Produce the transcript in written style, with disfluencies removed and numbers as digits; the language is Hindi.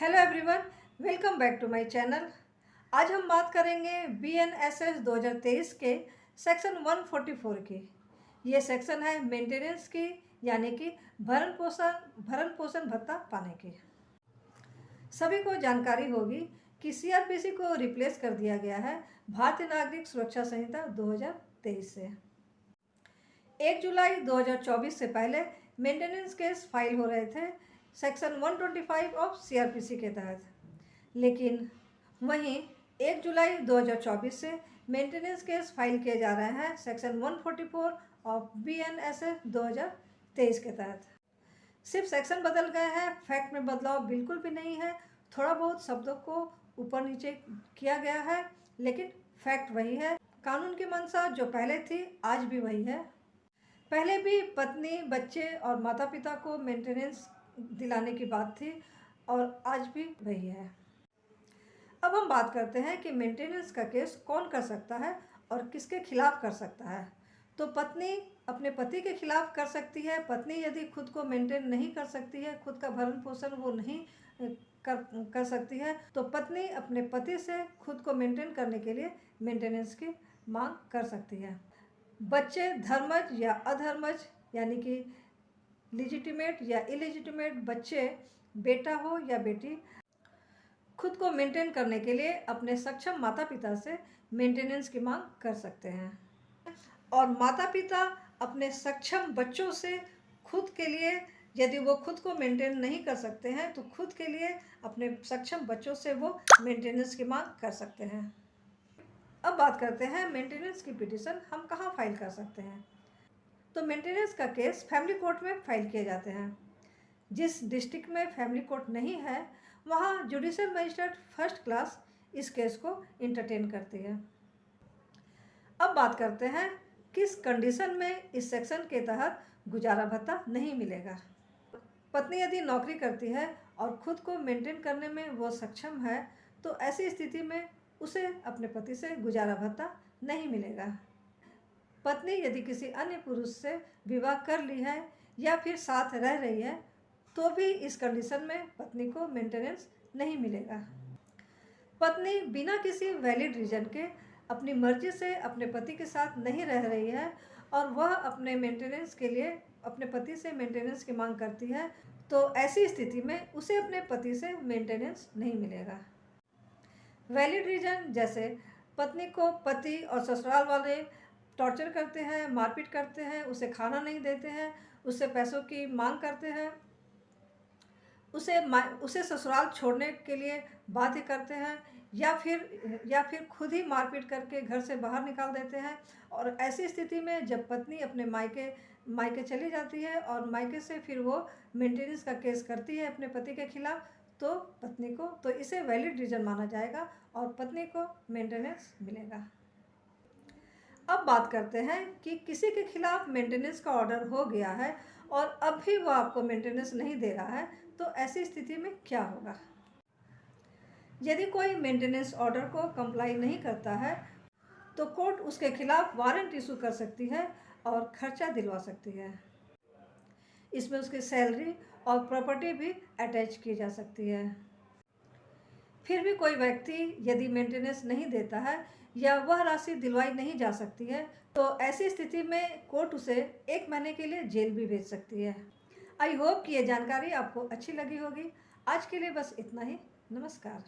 Hello everyone, welcome back to my channel. आज हम बात करेंगे BNSS 2023 के सेक्शन 144 की। ये सेक्शन है मेंटेनेंस की, यानी कि भरण पोषण भत्ता पाने की। सभी को जानकारी होगी कि CRPC को रिप्लेस कर दिया गया है भारतीय नागरिक सुरक्षा संहिता 2023 से। 1 जुलाई 2024 से पहले मेंटेनेंस केस फाइल हो रहे थे सेक्शन 125 ऑफ CRPC के तहत, लेकिन वहीं 1 जुलाई 2024 से मेंटेनेंस केस फाइल किए जा रहे हैं सेक्शन 144 ऑफ BNSS 2023 के तहत। सिर्फ सेक्शन बदल गए हैं, फैक्ट में बदलाव बिल्कुल भी नहीं है। थोड़ा बहुत शब्दों को ऊपर नीचे किया गया है, लेकिन फैक्ट वही है। कानून की मंशा जो पहले थी आज भी वही है। पहले भी पत्नी, बच्चे और माता पिता को मेंटेनेंस दिलाने की बात थी और आज भी वही है। अब हम बात करते हैं कि मेंटेनेंस का केस कौन कर सकता है और किसके खिलाफ कर सकता है। तो पत्नी अपने पति के खिलाफ कर सकती है। पत्नी यदि खुद को मेंटेन नहीं कर सकती है, खुद का भरण पोषण वो नहीं कर सकती है, तो पत्नी अपने पति से खुद को मेंटेन करने के लिए मेंटेनेंस की मांग कर सकती है। बच्चे धर्मज या अधर्मज, यानी कि लिजिटिमेट या इलिजिटिमेट बच्चे, बेटा हो या बेटी, खुद को मेंटेन करने के लिए अपने सक्षम माता पिता से मेंटेनेंस की मांग कर सकते हैं। और माता पिता अपने सक्षम बच्चों से खुद के लिए, यदि वो खुद को मेंटेन नहीं कर सकते हैं, तो खुद के लिए अपने सक्षम बच्चों से वो मेंटेनेंस की मांग कर सकते हैं। अब बात करते हैं मेंटेनेंस की पिटीशन हम कहाँ फाइल कर सकते हैं। तो मेंटेनेंस का केस फैमिली कोर्ट में फाइल किए जाते हैं। जिस डिस्ट्रिक्ट में फैमिली कोर्ट नहीं है, वहाँ जुडिशियल मजिस्ट्रेट फर्स्ट क्लास इस केस को इंटरटेन करती है। अब बात करते हैं किस कंडीशन में इस सेक्शन के तहत गुजारा भत्ता नहीं मिलेगा। पत्नी यदि नौकरी करती है और खुद को मेंटेन करने में वो सक्षम है, तो ऐसी स्थिति में उसे अपने पति से गुजारा भत्ता नहीं मिलेगा। पत्नी यदि किसी अन्य पुरुष से विवाह कर ली है या फिर साथ रह रही है, तो भी इस कंडीशन में पत्नी को मेंटेनेंस नहीं मिलेगा। पत्नी बिना किसी वैलिड रीजन के अपनी मर्जी से अपने पति के साथ नहीं रह रही है और वह अपने मेंटेनेंस के लिए अपने पति से मेंटेनेंस की मांग करती है, तो ऐसी स्थिति में उसे अपने पति से मेंटेनेंस नहीं मिलेगा। वैलिड रीजन जैसे पत्नी को पति और ससुराल वाले टॉर्चर करते हैं, मारपीट करते हैं, उसे खाना नहीं देते हैं, उससे पैसों की मांग करते हैं, उसे ससुराल छोड़ने के लिए बाध्य करते हैं, या फिर खुद ही मारपीट करके घर से बाहर निकाल देते हैं। और ऐसी स्थिति में जब पत्नी अपने मायके चली जाती है और मायके से फिर वो मेंटेनेंस का केस करती है अपने पति के खिलाफ, तो इसे वैलिड रीजन माना जाएगा और पत्नी को मेंटेनेंस मिलेगा। अब बात करते हैं कि किसी के खिलाफ मेंटेनेंस का ऑर्डर हो गया है और अब भी वो आपको मेंटेनेंस नहीं दे रहा है, तो ऐसी स्थिति में क्या होगा। यदि कोई मेंटेनेंस ऑर्डर को कंप्लाई नहीं करता है, तो कोर्ट उसके खिलाफ वारंट इशू कर सकती है और खर्चा दिलवा सकती है। इसमें उसकी सैलरी और प्रॉपर्टी भी अटैच की जा सकती है। फिर भी कोई व्यक्ति यदि मेंटेनेंस नहीं देता है या वह राशि दिलवाई नहीं जा सकती है, तो ऐसी स्थिति में कोर्ट उसे 1 महीने के लिए जेल भी भेज सकती है। आई होप कि ये जानकारी आपको अच्छी लगी होगी। आज के लिए बस इतना ही। नमस्कार।